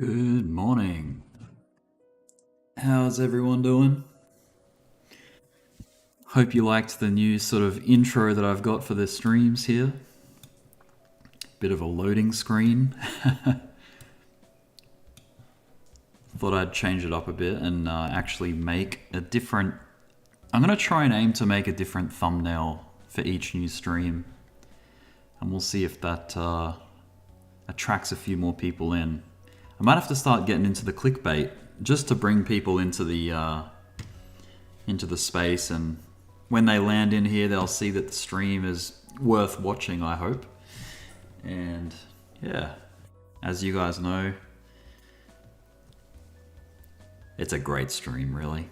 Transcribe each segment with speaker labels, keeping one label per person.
Speaker 1: Good morning. How's everyone doing? Hope you liked the new sort of intro that I've got for the streams here. Bit of a loading screen. Thought I'd change it up a bit and actually make a different... I'm going to try and aim to make a different thumbnail for each new stream. And we'll see if that attracts a few more people in. I might have to start getting into the clickbait just to bring people into the space, and when they land in here they'll see that the stream is worth watching, I hope. And yeah, as you guys know, it's a great stream, really.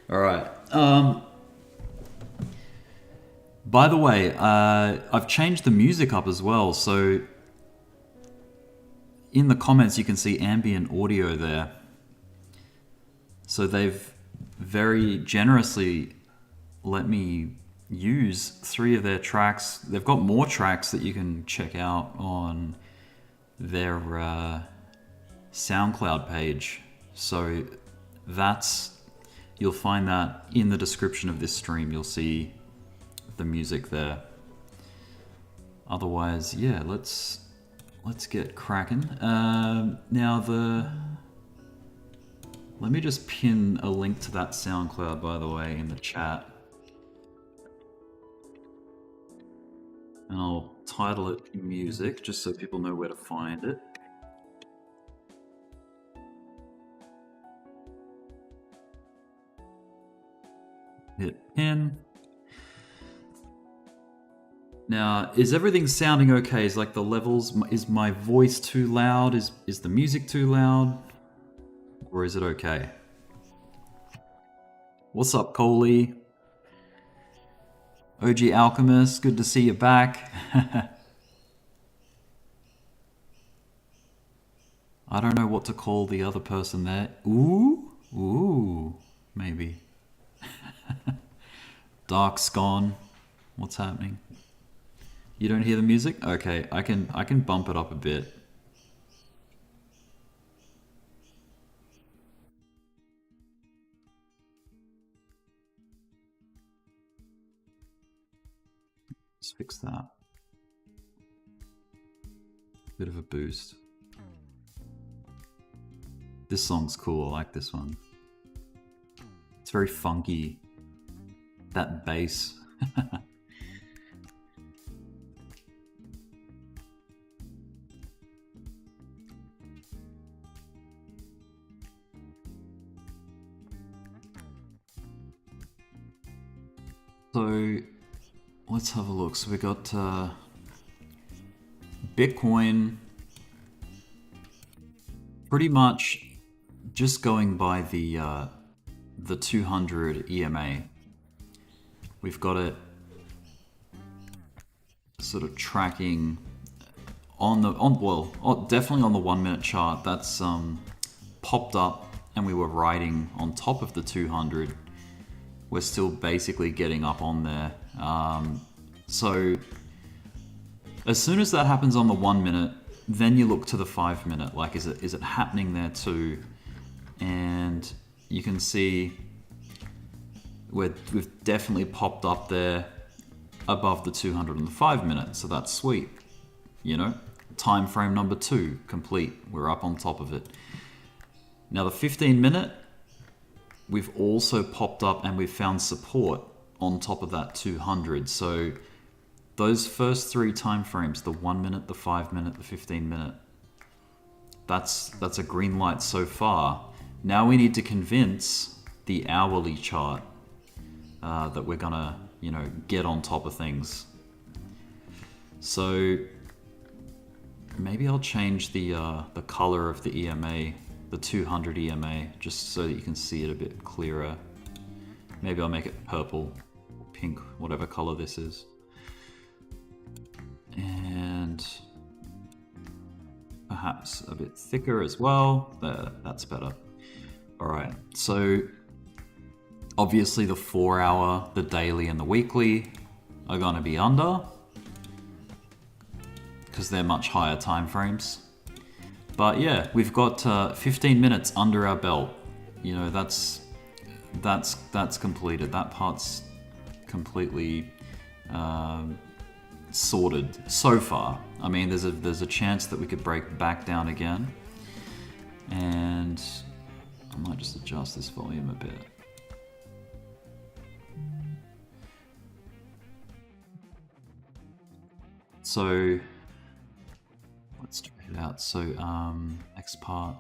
Speaker 1: Alright, by the way, I've changed the music up as well, so in the comments you can see ambient audio there. So they've very generously let me use 3 of their tracks. They've got more tracks that you can check out on their SoundCloud page. So you'll find that in the description of this stream. You'll see the music there. Otherwise, yeah, let's get cracking. Let me just pin a link to that SoundCloud, by the way, in the chat. And I'll title it music, just so people know where to find it. Hit pin. Now, is everything sounding okay? Is like the levels, is my voice too loud? Is the music too loud? Or is it okay? What's up, Coley? OG Alchemist, good to see you back. I don't know what to call the other person there. Ooh, maybe. Dark's gone. What's happening? You don't hear the music? Okay, I can bump it up a bit. Let's fix that. Bit of a boost. This song's cool, I like this one. It's very funky. That bass. So let's have a look. So we got Bitcoin pretty much just going by the 200 EMA. We've got it sort of tracking definitely on the 1 minute chart. That's popped up, and we were riding on top of the 200. We're still basically getting up on there. So as soon as that happens on the 1 minute, then you look to the 5 minute. Like, is it happening there too? And you can see we've definitely popped up there above the 200 on the 5 minute. So that's sweet. You know, time frame number 2 complete. We're up on top of it. Now the 15 minute, we've also popped up and we've found support on top of that 200. So those first 3 time frames, the 1 minute, the 5 minute, the 15 minute, that's a green light so far. Now we need to convince the hourly chart that we're gonna, get on top of things. So maybe I'll change the color of the EMA, the 200 EMA, just so that you can see it a bit clearer. Maybe I'll make it purple, pink, whatever color this is. And perhaps a bit thicker as well. There, that's better. All right, so obviously the 4 hour, the daily and the weekly are gonna be under, because they're much higher time frames. But yeah, we've got 15 minutes under our belt. That's completed. That part's completely sorted so far. I mean, there's a chance that we could break back down again, and I might just adjust this volume a bit. So let's check it out. So next part.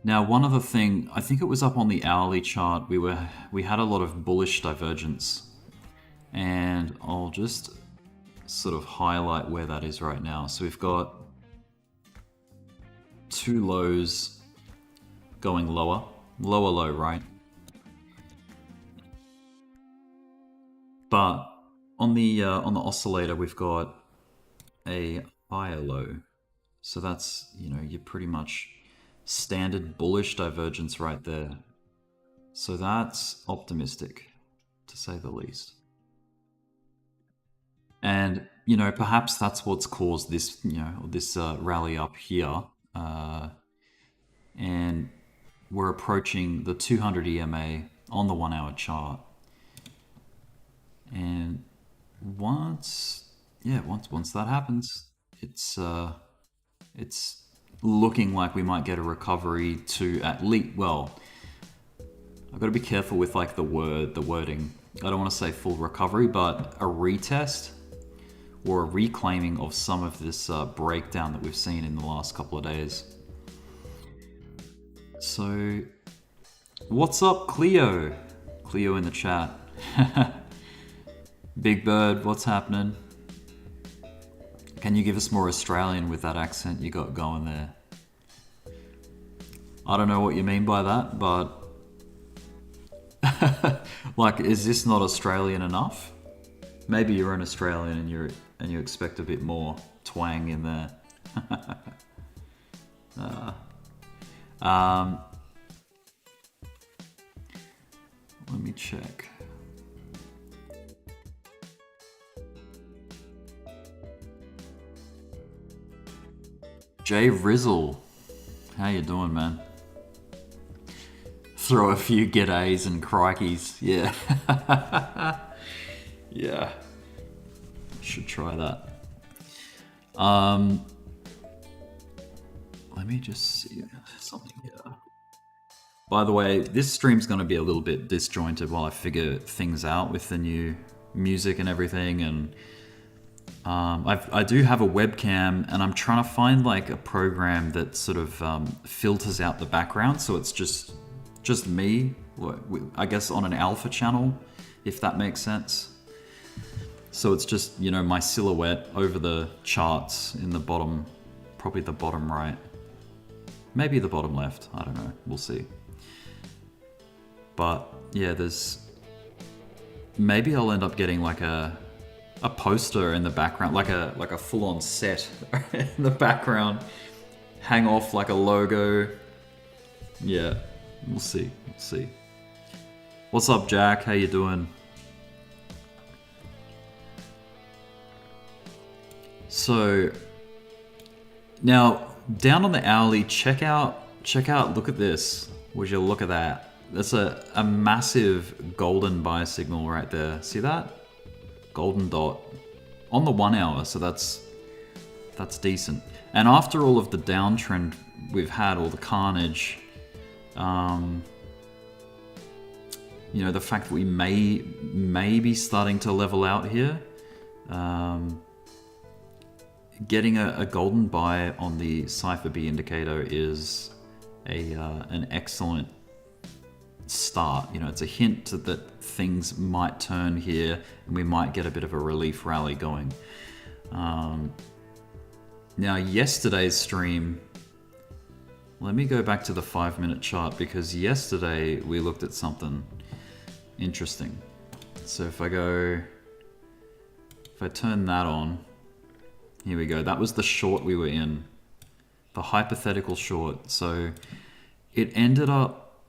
Speaker 1: Now, one other thing, I think it was up on the hourly chart, we had a lot of bullish divergence, and I'll just sort of highlight where that is right now. So we've got 2 lows going lower, low, right? But on the oscillator, we've got a higher low. So that's, you're pretty much standard bullish divergence right there. So that's optimistic, to say the least. And, perhaps that's what's caused this, this rally up here. And we're approaching the 200 EMA on the 1 hour chart. And once that happens, it's looking like we might get a recovery to at least, well, I've got to be careful with like the wording. I don't want to say full recovery, but a retest or a reclaiming of some of this breakdown that we've seen in the last couple of days. So, what's up, Cleo? Cleo in the chat. Big Bird, what's happening? Can you give us more Australian with that accent you got going there? I don't know what you mean by that, but like, is this not Australian enough? Maybe you're an Australian and you expect a bit more twang in there. Let me check. Jay Rizzle, how you doing, man? Throw a few g'days and crikeys, yeah. Yeah, should try that. Let me just see something here. By the way, this stream's going to be a little bit disjointed while I figure things out with the new music and everything, and I do have a webcam, and I'm trying to find like a program that sort of filters out the background, so it's just me, I guess, on an alpha channel, if that makes sense. So it's just, my silhouette over the charts in the bottom, probably the bottom right, maybe the bottom left, I don't know, we'll see. But yeah, maybe I'll end up getting like a poster in the background, like a full-on set in the background, hang off like a logo. Yeah, we'll see. What's up, Jack? How you doing? So now down on the hourly, check out, look at this. Would you look at that? That's a massive golden buy signal right there. See that? Golden dot on the 1 hour, so that's decent. And after all of the downtrend we've had, all the carnage, the fact that we may be starting to level out here, getting a golden buy on the Cypher B indicator is an excellent start. It's a hint that things might turn here and we might get a bit of a relief rally going. Now, yesterday's stream, let me go back to the 5-minute chart, because yesterday we looked at something interesting. So if I turn that on, here we go. That was the short we were in, the hypothetical short. So it ended up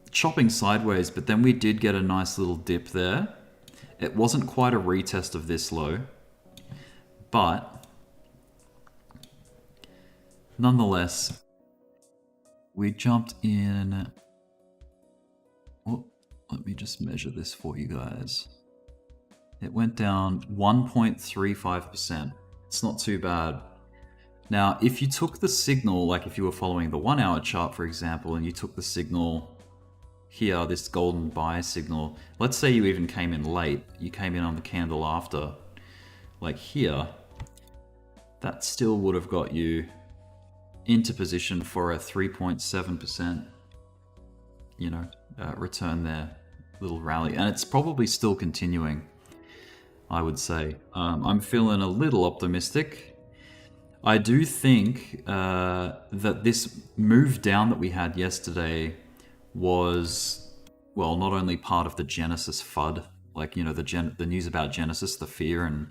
Speaker 1: chopping sideways, but then we did get a nice little dip there. It wasn't quite a retest of this low, but nonetheless, we jumped in. Oh, let me just measure this for you guys. It went down 1.35%. It's not too bad. Now, if you took the signal, like if you were following the 1 hour chart, for example, and you took the signal here, this golden buy signal, let's say you even came in late, you came in on the candle after, like here, that still would have got you into position for a 3.7%, return there, little rally. And it's probably still continuing, I would say. I'm feeling a little optimistic. I do think that this move down that we had yesterday was, well, not only part of the Genesis FUD, like, the news about Genesis, the fear, and,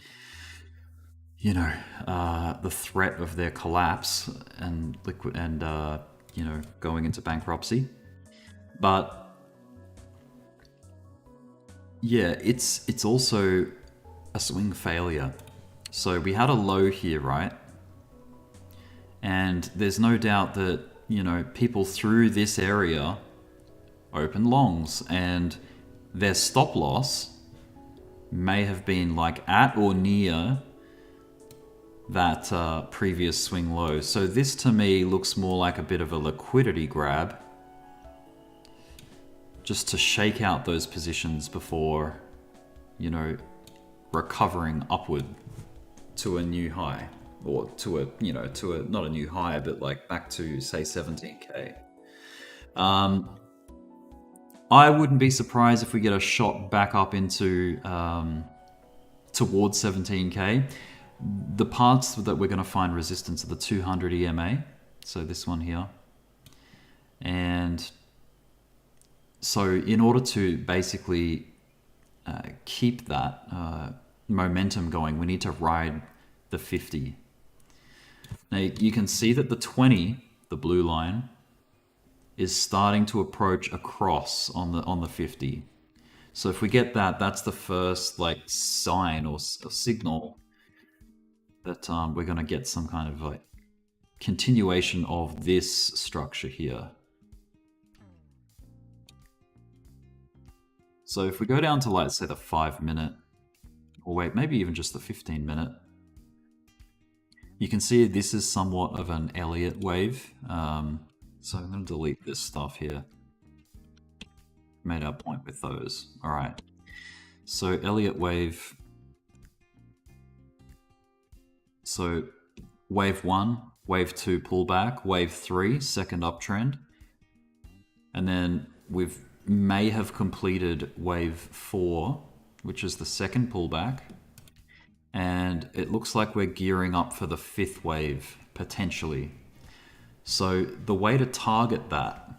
Speaker 1: you know, the threat of their collapse and liquid and you know, going into bankruptcy. But yeah, it's also a swing failure. So we had a low here, right? And there's no doubt that, you know, people through this area open longs, and their stop loss may have been like at or near that previous swing low. So this to me looks more like a bit of a liquidity grab, just to shake out those positions before, you know, recovering upward to a new high, or to a, you know, to a, not a new high, but like back to say 17K. I wouldn't be surprised if we get a shot back up into towards 17K. The parts that we're going to find resistance are the 200 EMA, so this one here. And so in order to basically keep that momentum going, we need to ride the 50. Now you can see that the 20, the blue line, is starting to approach across on the 50. So if we get that, that's the first like sign or signal that we're going to get some kind of like continuation of this structure here. So if we go down to, like, say the 5-minute, or wait, maybe even just the 15-minute, you can see this is somewhat of an Elliott wave. So I'm going to delete this stuff here. Made our point with those. All right. So Elliott wave. So wave 1, wave 2 pullback, wave 3 second uptrend, and then we've may have completed wave 4, which is the second pullback, and it looks like we're gearing up for the 5th wave potentially. So the way to target that,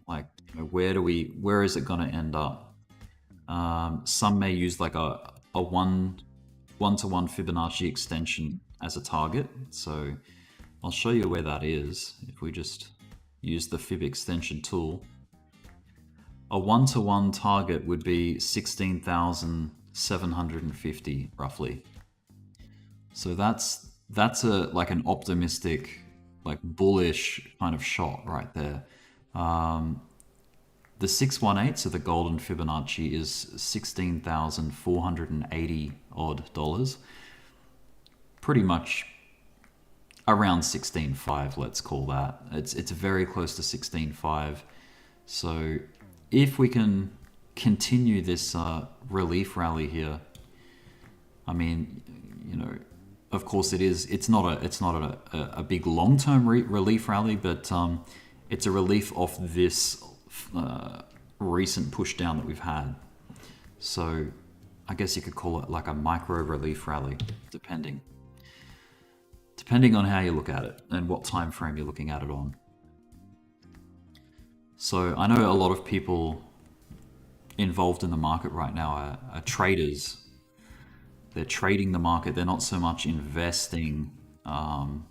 Speaker 1: like, you know, where is it going to end up? Some may use like a one-to-one Fibonacci extension as a target. So I'll show you where that is if we just use the Fib extension tool. A one-to-one target would be 16,750 roughly. So that's a like an optimistic, like bullish kind of shot right there. The 618, so the golden Fibonacci, is 16,480 odd dollars. Pretty much around 16.5, let's call that. It's very close to 16.5. So if we can continue this relief rally here, I mean, you know, of course it's not a big long-term relief rally, but it's a relief off this recent push down that we've had. So I guess you could call it like a micro relief rally, depending on how you look at it and what time frame you're looking at it on. So I know a lot of people involved in the market right now are traders. They're trading the market. They're not so much investing. Kind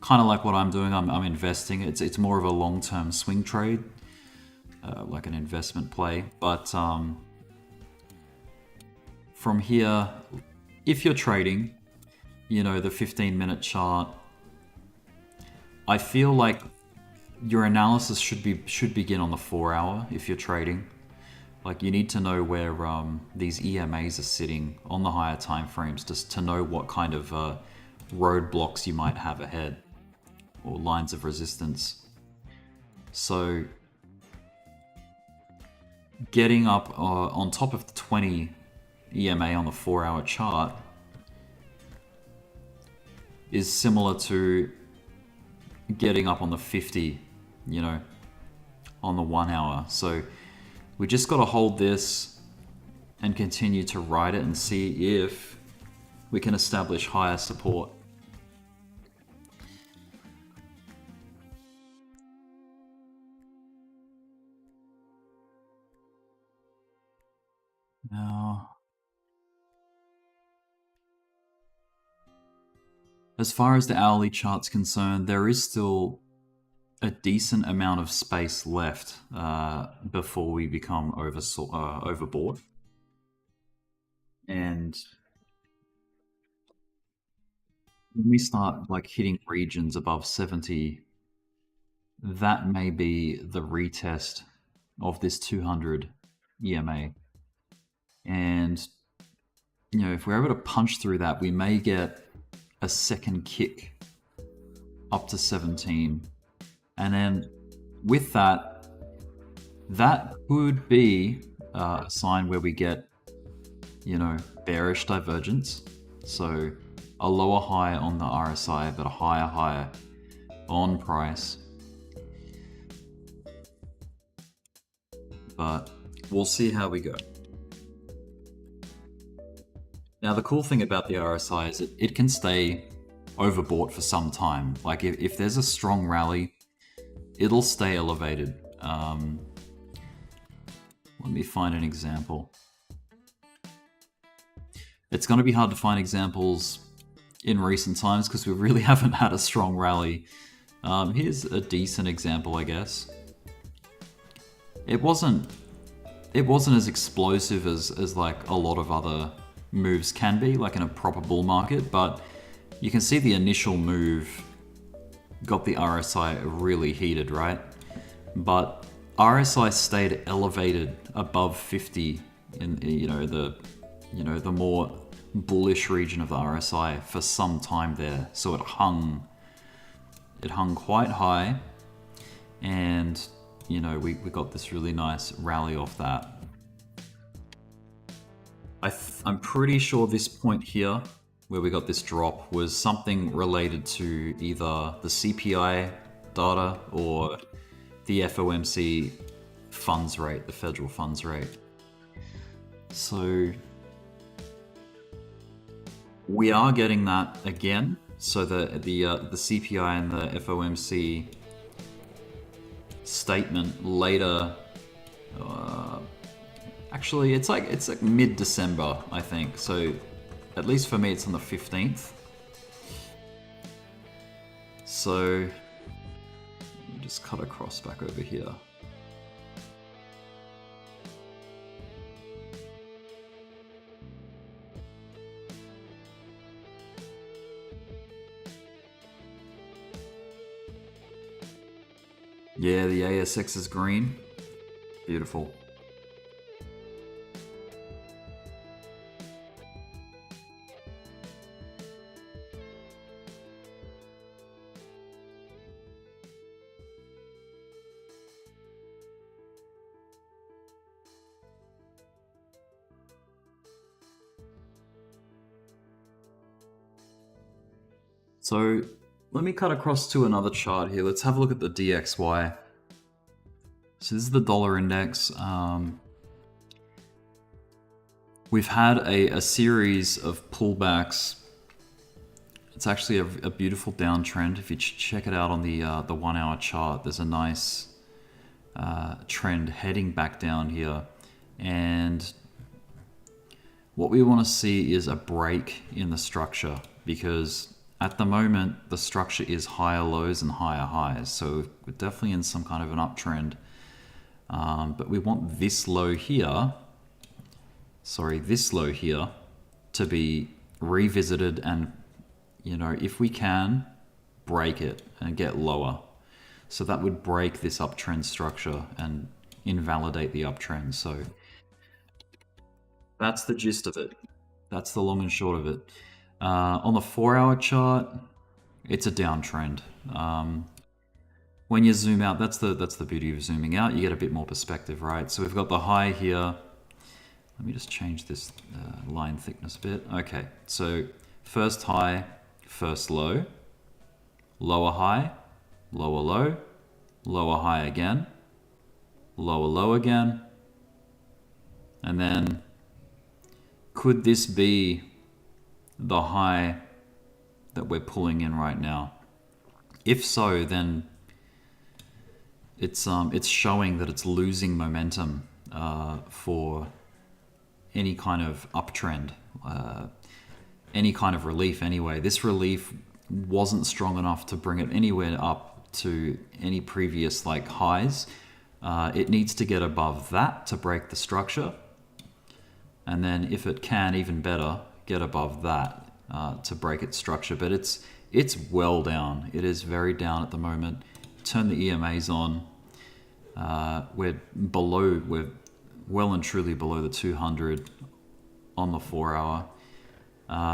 Speaker 1: of like what I'm doing. I'm investing. It's more of a long-term swing trade, like an investment play. But from here, if you're trading, you know, the 15-minute chart, I feel like your analysis should begin on the 4-hour if you're trading. Like, you need to know where these EMAs are sitting on the higher time frames, just to know what kind of roadblocks you might have ahead, or lines of resistance. So getting up on top of the 20 EMA on the 4-hour chart is similar to getting up on the 50, you know, on the 1-hour. So we just got to hold this and continue to ride it and see if we can establish higher support. Now, as far as the hourly chart's concerned, there is still a decent amount of space left before we become overbought. And when we start like hitting regions above 70, that may be the retest of this 200 EMA. And if we're able to punch through that, we may get a second kick up to 17. And then with that, that could be a sign where we get, bearish divergence. So a lower high on the RSI, but a higher high on price. But we'll see how we go. Now, the cool thing about the RSI is it can stay overbought for some time. Like if there's a strong rally, it'll stay elevated. Let me find an example. It's going to be hard to find examples in recent times because we really haven't had a strong rally. Here's a decent example, I guess. It wasn't as explosive as like a lot of other moves can be, like in a proper bull market, but you can see the initial move got the RSI really heated, right? But RSI stayed elevated above 50 in the more bullish region of the RSI for some time there. So it hung quite high, and we got this really nice rally off that. I'm pretty sure this point here, where we got this drop, was something related to either the CPI data or the FOMC funds rate, the federal funds rate. So we are getting that again. So the CPI and the FOMC statement later. Actually, it's like mid-December, I think. So at least for me, it's on the 15th. So let me just cut across back over here. Yeah, the ASX is green. Beautiful. So let me cut across to another chart here. Let's have a look at the DXY. So this is the dollar index. We've had a series of pullbacks. It's actually a beautiful downtrend. If you check it out on the 1 hour chart, there's a nice trend heading back down here. And what we want to see is a break in the structure, because at the moment, the structure is higher lows and higher highs. So we're definitely in some kind of an uptrend. But we want this low here, to be revisited and, if we can, break it and get lower. So that would break this uptrend structure and invalidate the uptrend. So that's the gist of it. That's the long and short of it. On the 4 hour chart, it's a downtrend. When you zoom out, that's the beauty of zooming out. You get a bit more perspective, right? So we've got the high here. Let me just change this line thickness a bit. Okay, so first high, first low, lower high, lower low, lower high again, lower low again, and then could this be the high that we're pulling in right now? If so, then it's showing that it's losing momentum for any kind of uptrend, any kind of relief anyway. This relief wasn't strong enough to bring it anywhere up to any previous like highs. It needs to get above that to break the structure. And then if it can, even better, get above that to break its structure. But it's well down. It is very down at the moment. Turn the EMAs on. We're well and truly below the 200 on the 4 hour.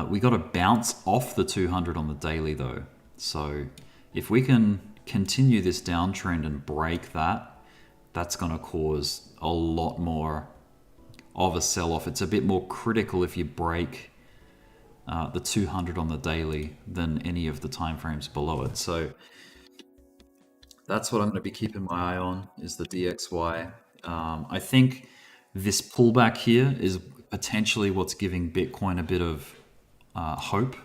Speaker 1: We got to bounce off the 200 on the daily though. So if we can continue this downtrend and break that, that's going to cause a lot more of a sell-off. It's a bit more critical if you break the 200 on the daily than any of the timeframes below it. So that's what I'm going to be keeping my eye on, is the DXY. I think this pullback here is potentially what's giving Bitcoin a bit of hope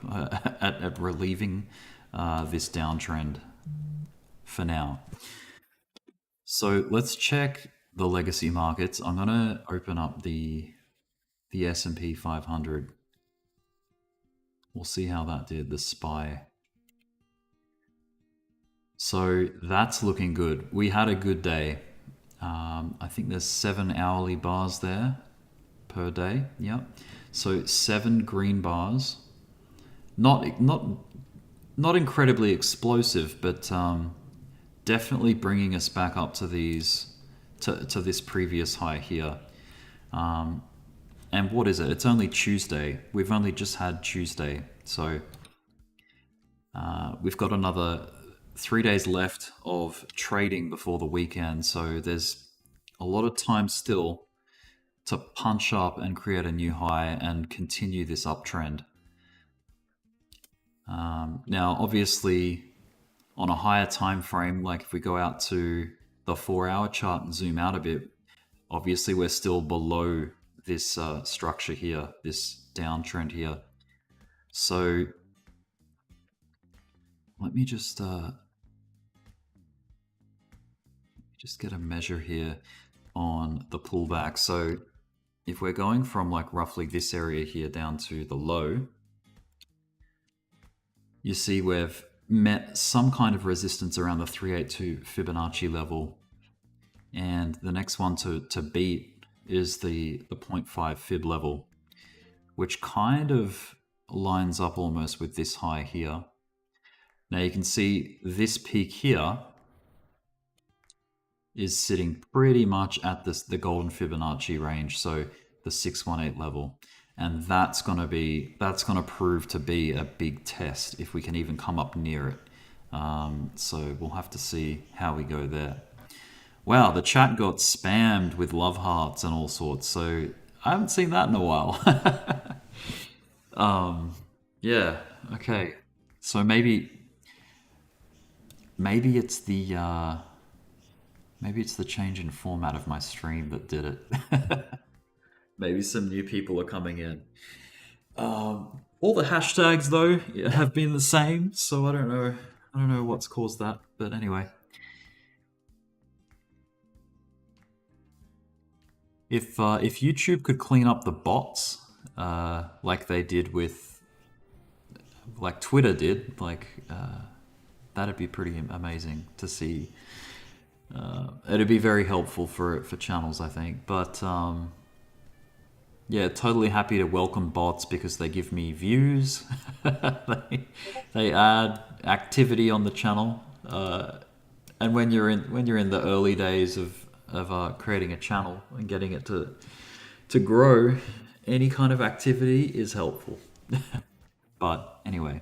Speaker 1: at relieving this downtrend for now. So let's check the legacy markets. I'm going to open up the S&P 500. We'll see how that did, the SPY. So that's looking good. We had a good day. I think there's 7 hourly bars there per day. Yep. So 7 green bars. Not incredibly explosive, but definitely bringing us back up to these to this previous high here. And what is it? It's only Tuesday. We've only just had Tuesday, so we've got another 3 days left of trading before the weekend. So there's a lot of time still to punch up and create a new high and continue this uptrend. Now, obviously, on a higher time frame, like if we go out to the 4 hour chart and zoom out a bit, obviously we're still below this structure here, this downtrend here. So let me just get a measure here on the pullback. So if we're going from like roughly this area here down to the low, you see we've met some kind of resistance around the 382 Fibonacci level. And the next one to beat is the 0.5 Fib level, which kind of lines up almost with this high here. Now you can see this peak here is sitting pretty much at the golden Fibonacci range, so the 618 level. And that's going to prove to be a big test if we can even come up near it. So we'll have to see how we go there. Wow, the chat got spammed with love hearts and all sorts. So I haven't seen that in a while. Yeah. Okay. So maybe it's the change in format of my stream that did it. Maybe some new people are coming in. All the hashtags though have been the same, so I don't know what's caused that. But anyway, if YouTube could clean up the bots, like they did like Twitter did, that'd be pretty amazing to see. It'd be very helpful for channels, I think. But yeah, totally happy to welcome bots because they give me views. they add activity on the channel. And when you're in the early days of creating a channel and getting it to grow, any kind of activity is helpful. But anyway,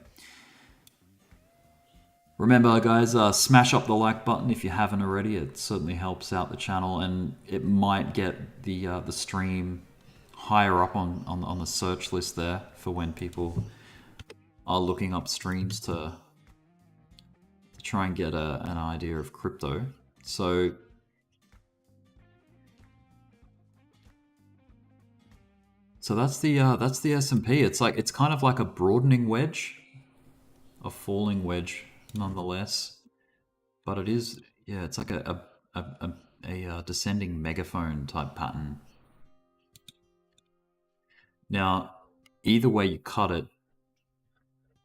Speaker 1: remember guys, smash up the like button if you haven't already. It certainly helps out the channel, and it might get the stream higher up on the search list there for when people are looking up streams to try and get an idea of crypto. So that's the S&P. It's kind of like a broadening wedge, a falling wedge nonetheless, but it is, yeah, it's like a descending megaphone type pattern. Now, either way you cut it,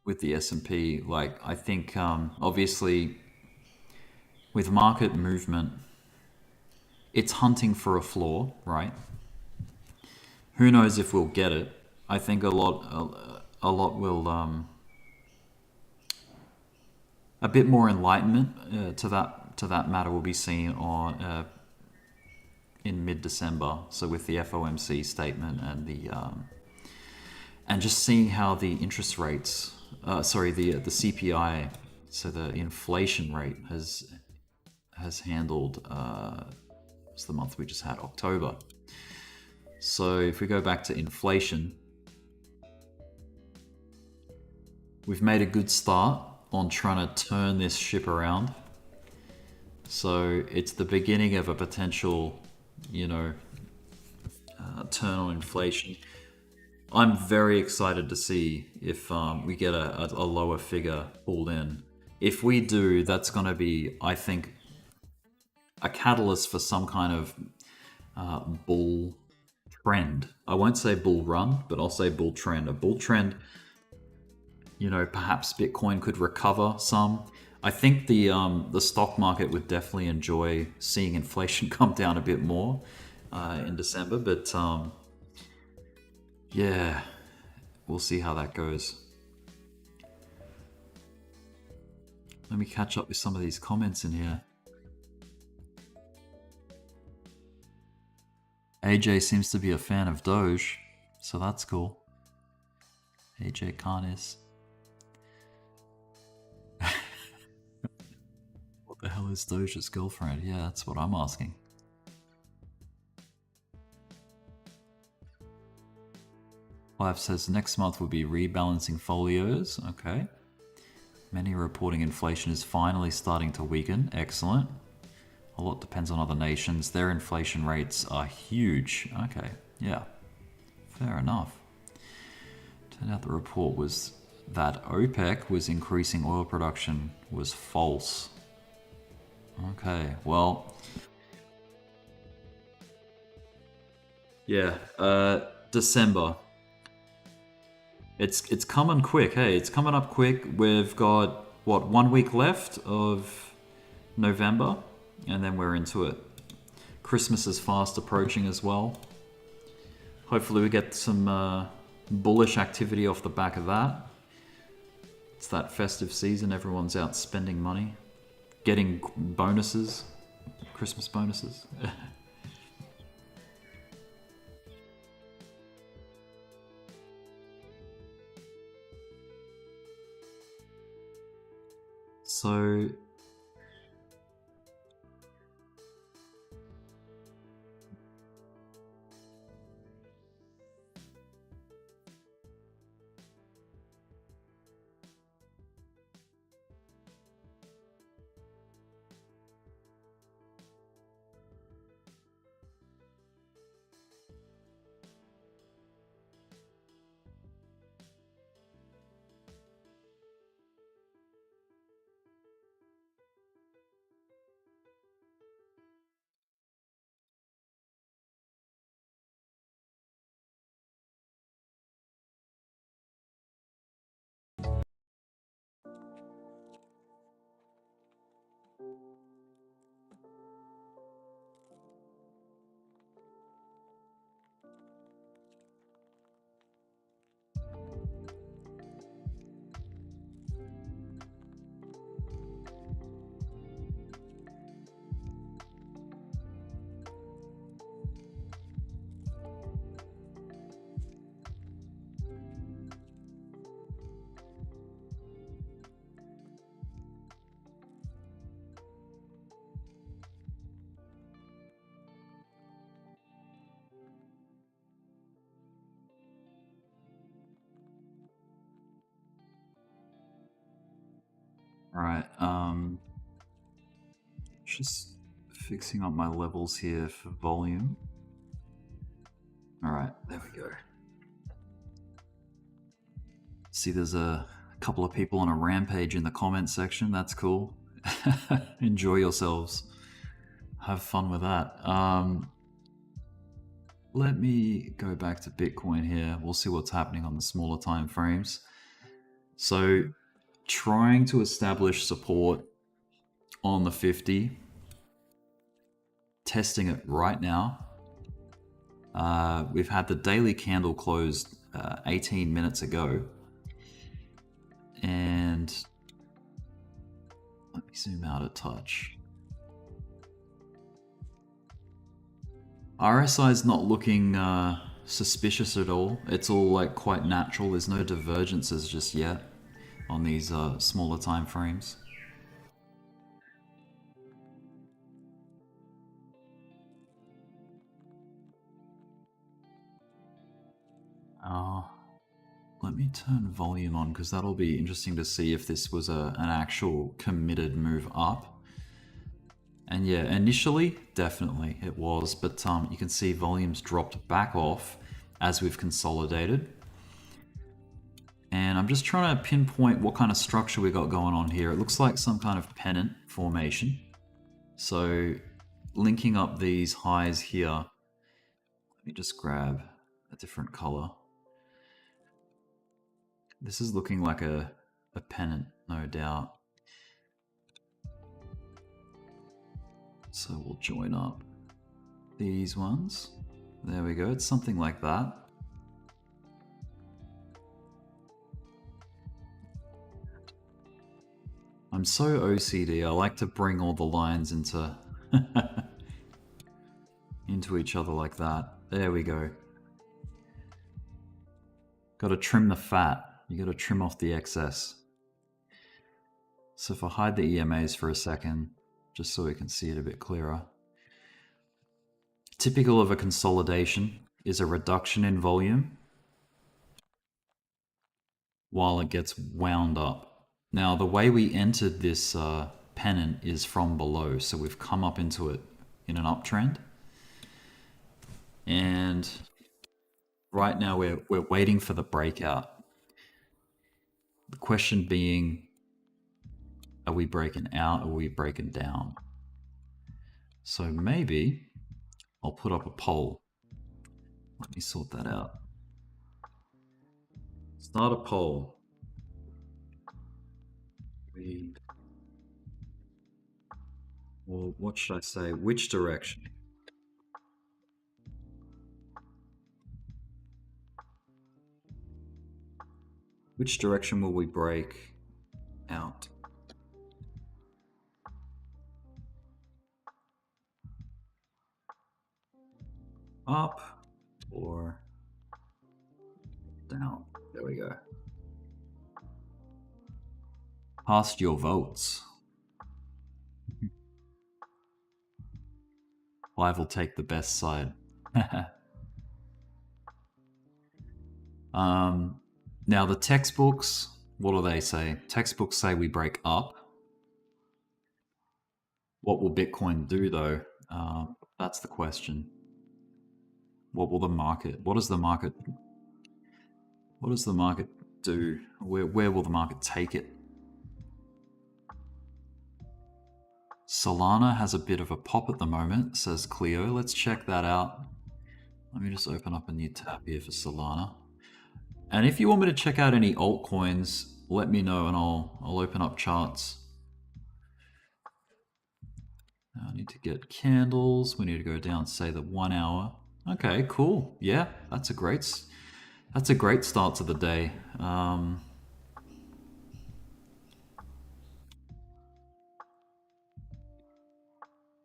Speaker 1: with the S&P. Like, I think obviously with market movement, it's hunting for a floor, right? Who knows if we'll get it? I think a lot will a bit more enlightenment to that matter will be seen on in mid-December. So with the FOMC statement and the and just seeing how the interest rates, the CPI, so the inflation rate has handled. What's the month we just had? October. So if we go back to inflation, we've made a good start on trying to turn this ship around. So it's the beginning of a potential, turn on inflation. I'm very excited to see if we get a lower figure pulled in. If we do, that's going to be, I think, a catalyst for some kind of bull trend. I won't say bull run, but I'll say bull trend. A bull trend, perhaps Bitcoin could recover some. I think the stock market would definitely enjoy seeing inflation come down a bit more in December, but yeah, we'll see how that goes. Let me catch up with some of these comments in here. AJ seems to be a fan of Doge, so that's cool. AJ Carnis. What the hell is Doge's girlfriend? Yeah, that's what I'm asking. Life says next month will be rebalancing folios. Okay. Many are reporting inflation is finally starting to weaken. Excellent. A lot depends on other nations. Their inflation rates are huge. Okay, yeah. Fair enough. Turned out the report was that OPEC was increasing oil production was false. Okay, well. Yeah, December. It's coming quick, hey. It's coming up quick. We've got, what, 1 week left of November? And then we're into it. Christmas is fast approaching as well. Hopefully we get some bullish activity off the back of that. It's that festive season. Everyone's out spending money. Getting bonuses. Christmas bonuses. So... Alright, just fixing up my levels here for volume. Alright, there we go. See, there's a couple of people on a rampage in the comment section. That's cool. Enjoy yourselves. Have fun with that. Let me go back to Bitcoin here. We'll see what's happening on the smaller time frames. So trying to establish support on the 50, testing it right now. We've had the daily candle closed 18 minutes ago. And let me zoom out a touch. RSI is not looking suspicious at all. It's all like quite natural. There's no divergences just yet on these smaller time frames. Let me turn volume on because that'll be interesting to see if this was an actual committed move up. And yeah, initially, definitely it was, but you can see volumes dropped back off as we've consolidated. And I'm just trying to pinpoint what kind of structure we got going on here. It looks like some kind of pennant formation. So linking up these highs here, let me just grab a different color. This is looking like a pennant, no doubt. So we'll join up these ones. There we go, it's something like that. I'm so OCD, I like to bring all the lines into into each other like that. There we go. Got to trim the fat. You got to trim off the excess. So if I hide the EMAs for a second, just so we can see it a bit clearer. Typical of a consolidation is a reduction in volume while it gets wound up. Now the way we entered this pennant is from below, so we've come up into it in an uptrend. And right now we're waiting for the breakout. The question being, are we breaking out or are we breaking down? So maybe I'll put up a poll. Let me sort that out. Start a poll. Or what should I say? Which direction? Which direction will we break out? Up or down? There we go. Cast your votes. Live will take the best side. Now the textbooks, what do they say? Textbooks say we break up. What will Bitcoin do though? That's the question. What will the market, what does the market do? Where will the market take it? Solana has a bit of a pop at the moment, says Cleo. Let's check that out. Let me just open up a new tab here for Solana. And if you want me to check out any altcoins, let me know and I'll open up charts. Now I need to get candles. We need to go down, say the 1 hour. Okay, cool. Yeah, that's a great start to the day.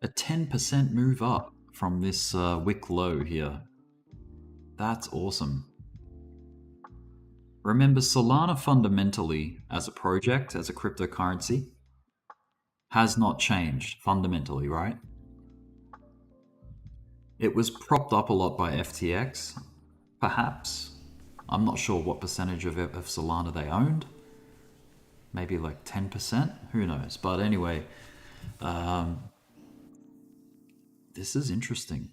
Speaker 1: A 10% move up from this wick low here. That's awesome. Remember, Solana fundamentally, as a project, as a cryptocurrency, has not changed fundamentally, right? It was propped up a lot by FTX, perhaps. I'm not sure what percentage of Solana they owned. Maybe like 10%, who knows? But anyway, this is interesting.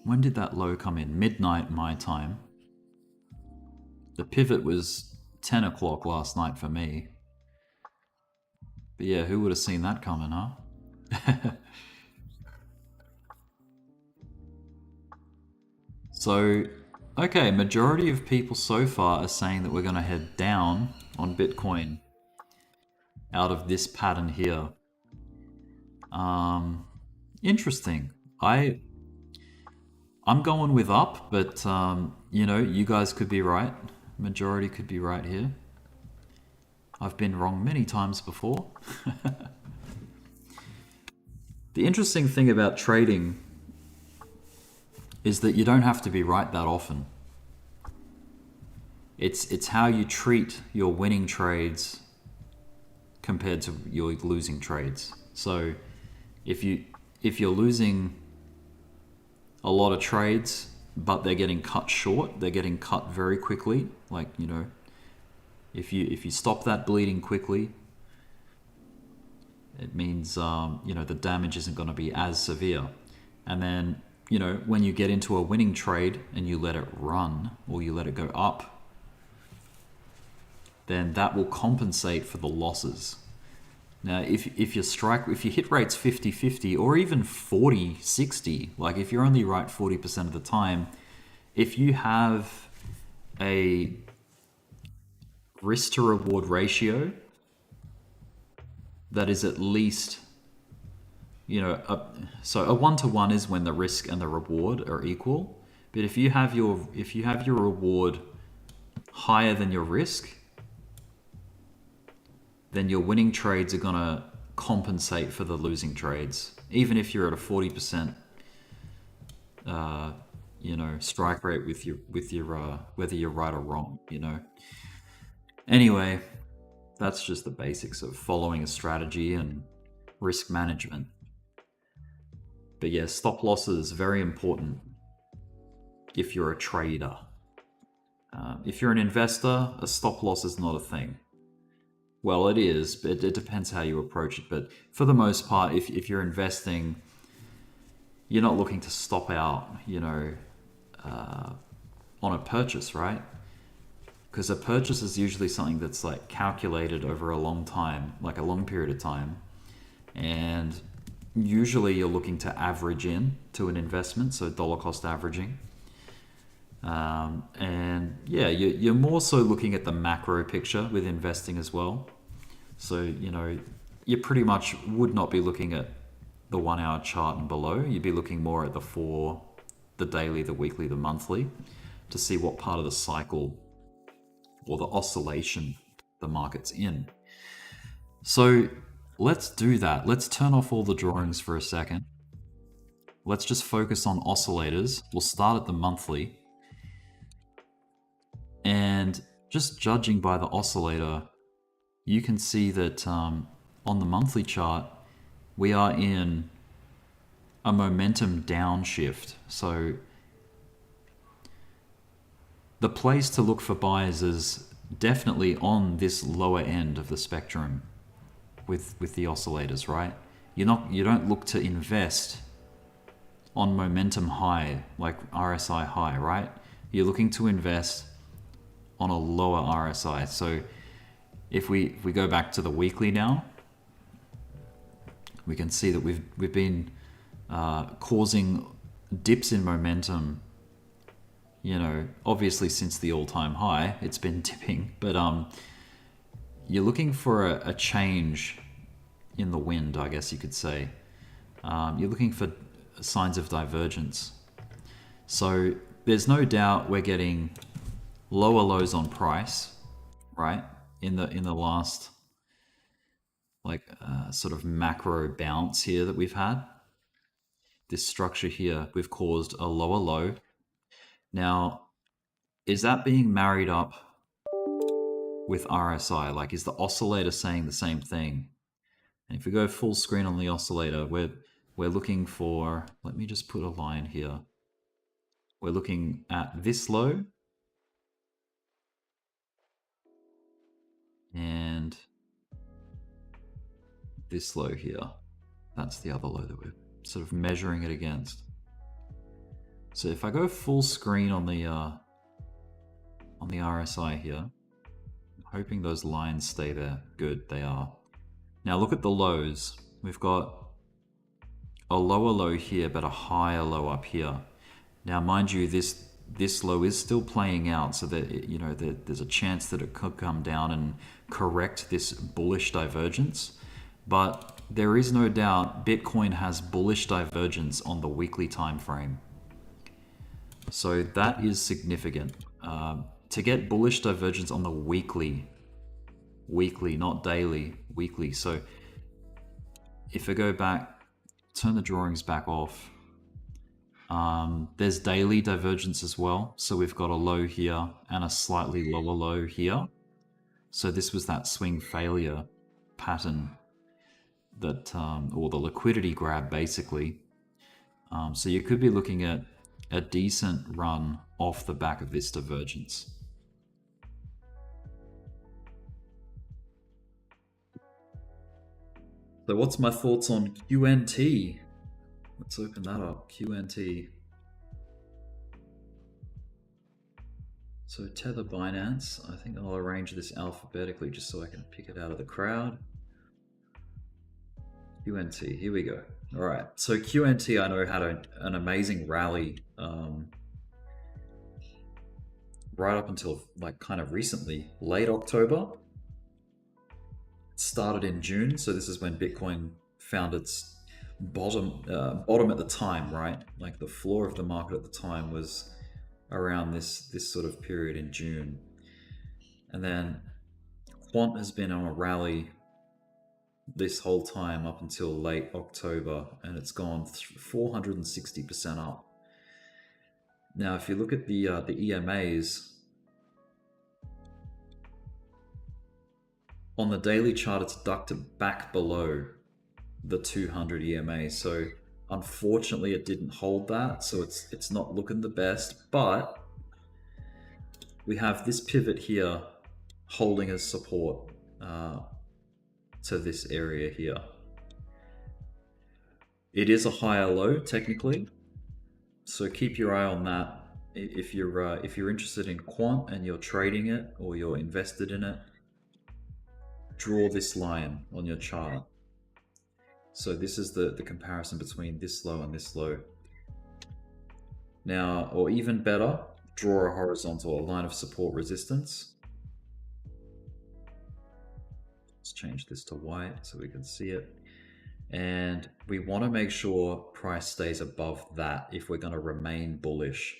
Speaker 1: When did that low come in? Midnight my time. The pivot was 10 o'clock last night for me. But yeah, who would have seen that coming, huh? So Okay, majority of people so far are saying that we're going to head down on Bitcoin out of this pattern here. Interesting. I'm going with up, but you know, you guys could be right. Majority could be right here. I've been wrong many times before. The interesting thing about trading is that you don't have to be right that often. It's how you treat your winning trades compared to your losing trades. So if you're losing a lot of trades, but they're getting cut short, they're getting cut very quickly. Like, you know, if you stop that bleeding quickly, it means you know, the damage isn't going to be as severe. And then, you know, when you get into a winning trade and you let it run or you let it go up, then that will compensate for the losses. Now, if you hit rates 50-50 or even 40-60, like if you're only right 40% of the time, if you have a risk to reward ratio that is at least, you know, so a 1-to-1 is when the risk and the reward are equal. But if you have your reward higher than your risk, then your winning trades are gonna compensate for the losing trades, even if you're at a 40%, you know, strike rate with your whether you're right or wrong, you know. Anyway, that's just the basics of following a strategy and risk management. But yeah, stop losses very important if you're a trader. If you're an investor, a stop loss is not a thing. Well, it is, but it depends how you approach it. But for the most part, if you're investing, you're not looking to stop out, you know, on a purchase, right? Because a purchase is usually something that's like calculated over a long time, like a long period of time. And usually you're looking to average in to an investment, so dollar cost averaging. And yeah, you're more so looking at the macro picture with investing as well. So, you know, you pretty much would not be looking at the 1 hour chart and below. You'd be looking more at the daily, the weekly, the monthly, to see what part of the cycle or the oscillation the market's in. So let's do that. Let's turn off all the drawings for a second. Let's just focus on oscillators. We'll start at the monthly. And just judging by the oscillator, you can see that on the monthly chart, we are in a momentum downshift. So the place to look for buyers is definitely on this lower end of the spectrum with the oscillators, right? You don't look to invest on momentum high, like RSI high, right? You're looking to invest on a lower RSI. So if we go back to the weekly now, we can see that we've been causing dips in momentum, you know, obviously since the all-time high, it's been dipping, but you're looking for a change in the wind, I guess you could say. You're looking for signs of divergence. So there's no doubt we're getting lower lows on price, right? In the last like sort of macro bounce here that we've had. This structure here, we've caused a lower low. Now, is that being married up with RSI? Like, is the oscillator saying the same thing? And if we go full screen on the oscillator, we're looking for, let me just put a line here. We're looking at this low and this low here. That's the other low that we're sort of measuring it against. So if I go full screen on the RSI here, I'm hoping those lines stay there. Good, they are. Now look at the lows. We've got a lower low here, but a higher low up here. Now, mind you, this this low is still playing out, so that there's a chance that it could come down and correct this bullish divergence. But there is no doubt Bitcoin has bullish divergence on the weekly time frame. So that is significant. To get bullish divergence on the weekly, not daily, weekly. So if I go back, turn the drawings back off, there's daily divergence as well. So we've got a low here and a slightly lower low here. So this was that swing failure pattern that, or the liquidity grab basically. So you could be looking at a decent run off the back of this divergence. So what's my thoughts on QNT? Let's open that up, QNT. So Tether Binance, I think I'll arrange this alphabetically just so I can pick it out of the crowd. QNT, here we go. All right, so QNT I know had an amazing rally right up until like kind of recently, late October. It started in June, so this is when Bitcoin found its bottom at the time, right? Like the floor of the market at the time was around this sort of period in June. And then Quant has been on a rally this whole time up until late October, and it's gone 460% up. Now, if you look at the EMAs, on the daily chart, it's ducked back below the 200 EMA. So unfortunately, it didn't hold that. So it's not looking the best, but we have this pivot here holding as support to this area here. It is a higher low technically, so keep your eye on that. If you're interested in quant and you're trading it or you're invested in it, draw this line on your chart. So this is the comparison between this low and this low. Now, or even better, draw a horizontal, a line of support resistance. Let's change this to white so we can see it. And we want to make sure price stays above that if we're going to remain bullish.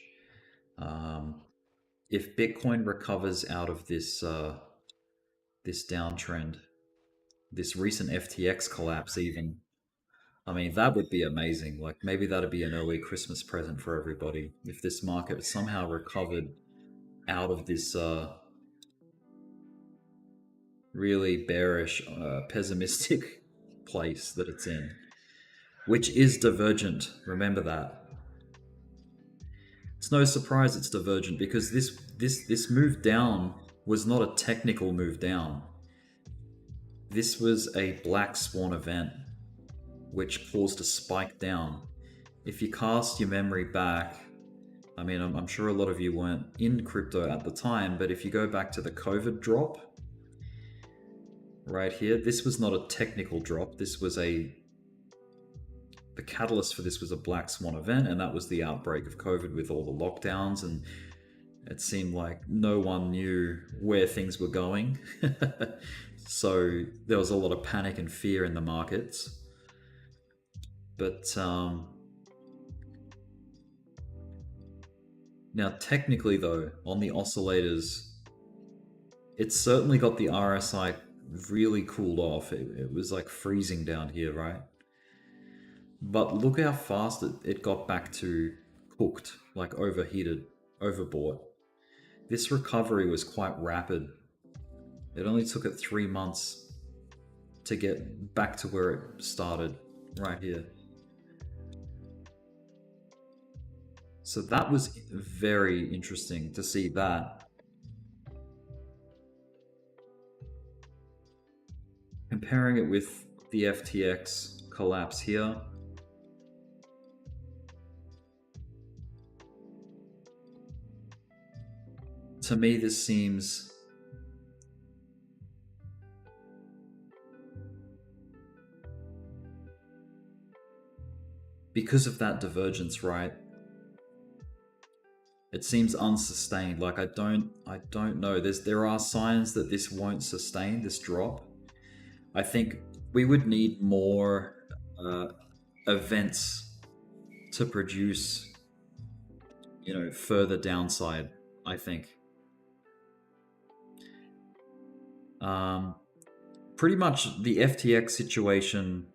Speaker 1: If Bitcoin recovers out of this this downtrend, this recent FTX collapse even, I mean, that would be amazing. Like maybe that'd be an early Christmas present for everybody. If this market somehow recovered out of this really bearish, pessimistic place that it's in, which is divergent. Remember that. It's no surprise it's divergent because this move down was not a technical move down. This was a black swan event which caused a spike down. If you cast your memory back, I mean, I'm sure a lot of you weren't in crypto at the time, but if you go back to the COVID drop right here, this was not a technical drop. This was the catalyst for this was a black swan event, and that was the outbreak of COVID with all the lockdowns, and it seemed like no one knew where things were going. So there was a lot of panic and fear in the markets. But now technically though, on the oscillators, it certainly got the RSI really cooled off. It was like freezing down here, right? But look how fast it got back to cooked, like overheated, overbought. This recovery was quite rapid. It only took it 3 months to get back to where it started, right here. So that was very interesting to see that. Comparing it with the FTX collapse here. To me, this seems because of that divergence, right? It seems unsustained. Like I don't know. There are signs that this won't sustain this drop. I think we would need more events to produce, you know, further downside. I think. Pretty much the FTX situation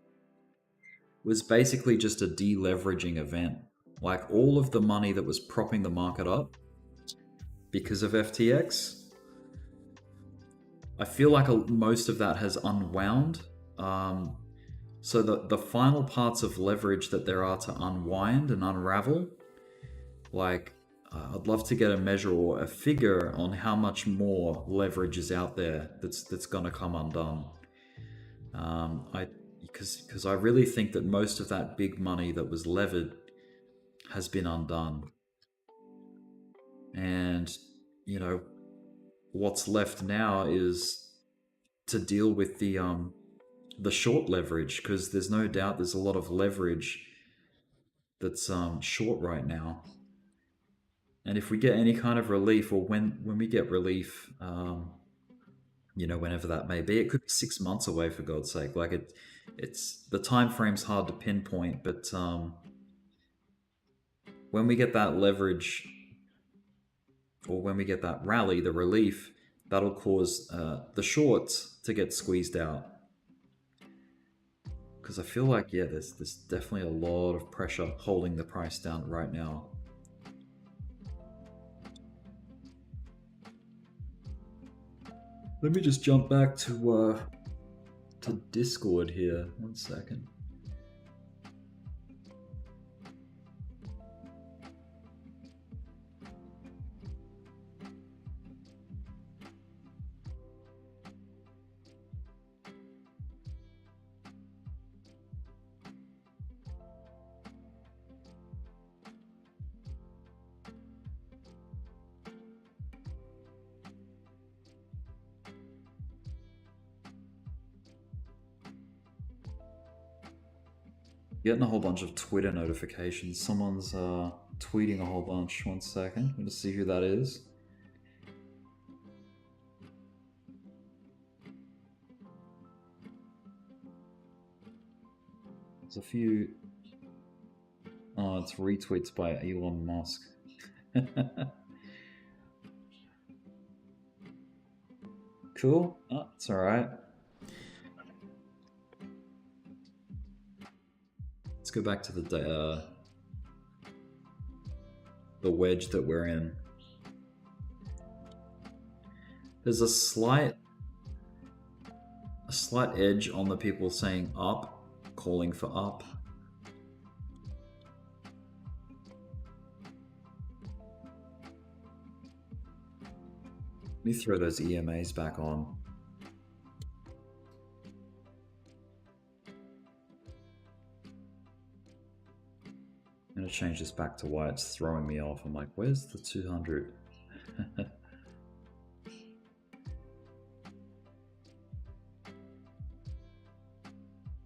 Speaker 1: was basically just a deleveraging event. Like all of the money that was propping the market up because of FTX, I feel like most of that has unwound. So the final parts of leverage that there are to unwind and unravel, like I'd love to get a measure or a figure on how much more leverage is out there that's gonna come undone. Because I really think that most of that big money that was levered has been undone. And, you know, what's left now is to deal with the short leverage, because there's no doubt there's a lot of leverage that's short right now. And if we get any kind of relief, or when we get relief, you know, whenever that may be, it could be 6 months away, for God's sake. Like it's the time frame's hard to pinpoint, but when we get that leverage, or when we get that rally, the relief, that'll cause the shorts to get squeezed out. Because I feel like, yeah, there's definitely a lot of pressure holding the price down right now. Let me just jump back to Discord here. 1 second. Getting a whole bunch of Twitter notifications. Someone's tweeting a whole bunch. 1 second. I'm going to see who that is. There's a few. Oh, it's retweets by Elon Musk. Cool. Oh, it's all right. Let's go back to the wedge that we're in. There's a slight edge on the people saying up, calling for up. Let me throw those EMAs back on. I'm going to change this back to why it's throwing me off. I'm like, where's the 200?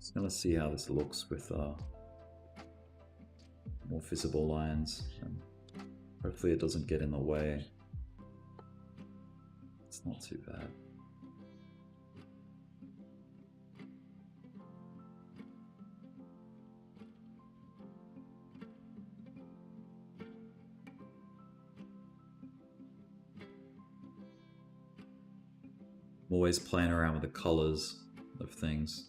Speaker 1: Just going to see how this looks with more visible lines. And hopefully it doesn't get in the way. It's not too bad. I'm always playing around with the colors of things.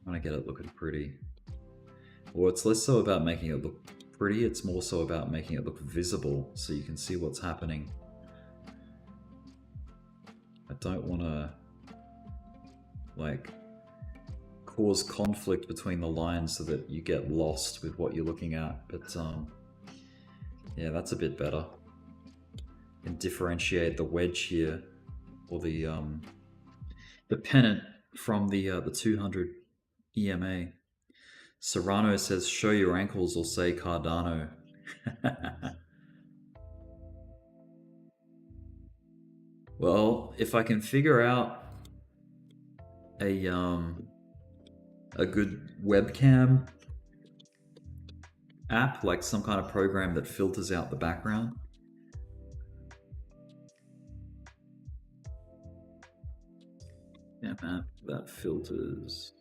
Speaker 1: Trying to get it looking pretty. Well, it's less so about making it look pretty, it's more so about making it look visible so you can see what's happening. I don't want to like cause conflict between the lines so that you get lost with what you're looking at, but yeah, that's a bit better. And differentiate the wedge here, or the pennant from the 200 EMA. Serrano says, show your ankles or say Cardano. Well, if I can figure out a good webcam app, like some kind of program that filters out the background. Yeah, app that filters.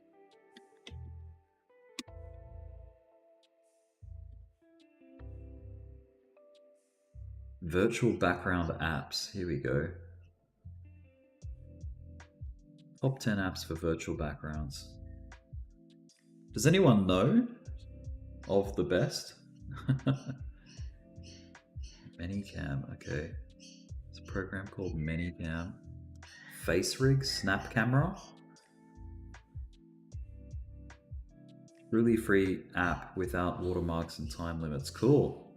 Speaker 1: Virtual background apps. Here we go. Top 10 apps for virtual backgrounds. Does anyone know of the best? Manycam, okay. It's a program called Manycam. Face Rig, Snap Camera. Really free app without watermarks and time limits. Cool.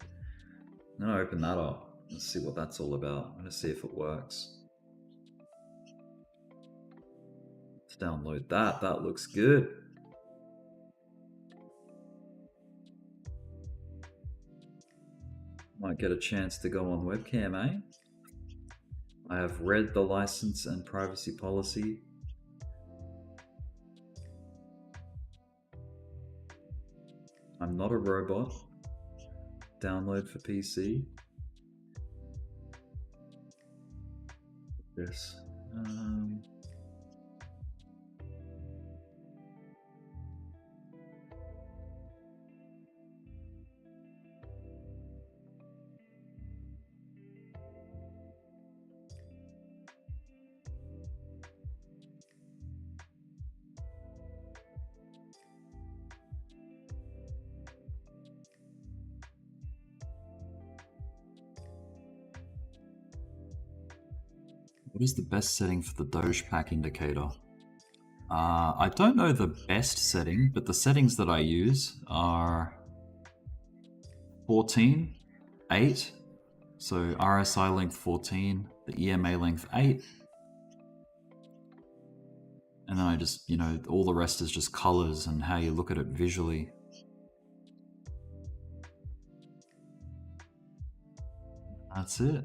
Speaker 1: I'm gonna open that up. Let's see what that's all about. I'm gonna see if it works. Let's download that. That looks good. Might get a chance to go on webcam, eh? I have read the license and privacy policy. I'm not a robot. Download for PC. This. What is the best setting for the DOGE pack indicator? I don't know the best setting, but the settings that I use are 14, 8, so RSI length 14, the EMA length 8, and then I just, all the rest is just colors and how you look at it visually. That's it.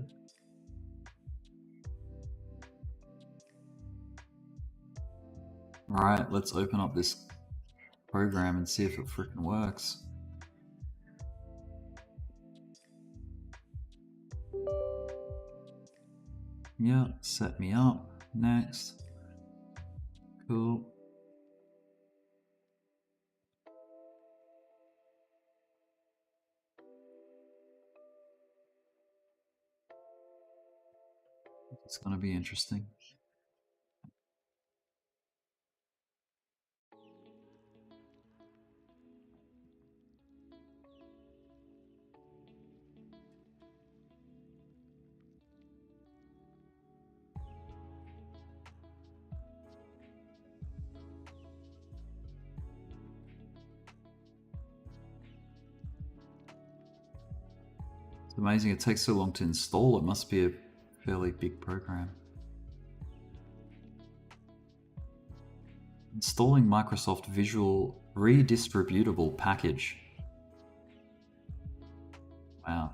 Speaker 1: Alright, let's open up this program and see if it freaking works. Yeah, set me up. Next. Cool. It's gonna be interesting. It's amazing it takes so long to install. It must be a fairly big program. Installing Microsoft Visual Redistributable Package. Wow.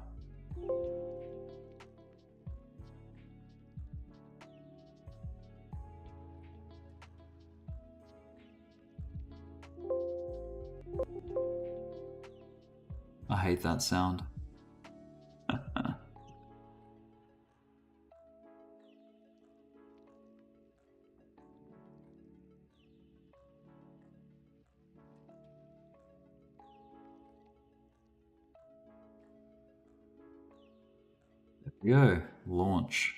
Speaker 1: I hate that sound. There we go. Launch.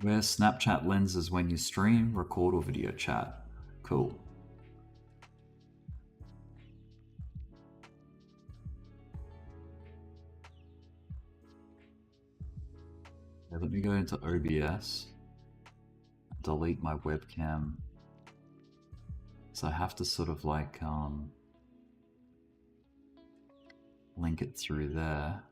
Speaker 1: Wear Snapchat lenses when you stream, record, or video chat. Cool. Okay, let me go into OBS. Delete my webcam. So I have to sort of like link it through there.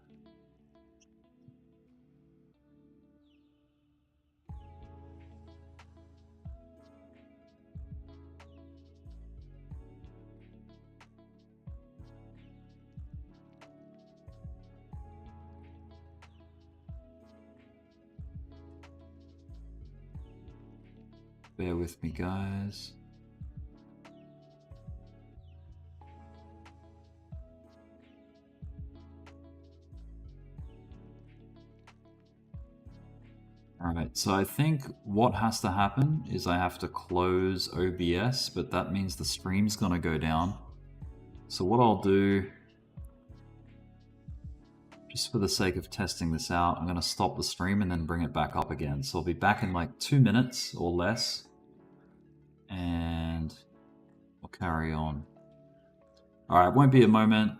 Speaker 1: Bear with me, guys. Alright, so I think what has to happen is I have to close OBS, but that means the stream's gonna go down. So what I'll do, just for the sake of testing this out, I'm gonna stop the stream and then bring it back up again. So I'll be back in like 2 minutes or less, and we'll carry on. Alright, won't be a moment.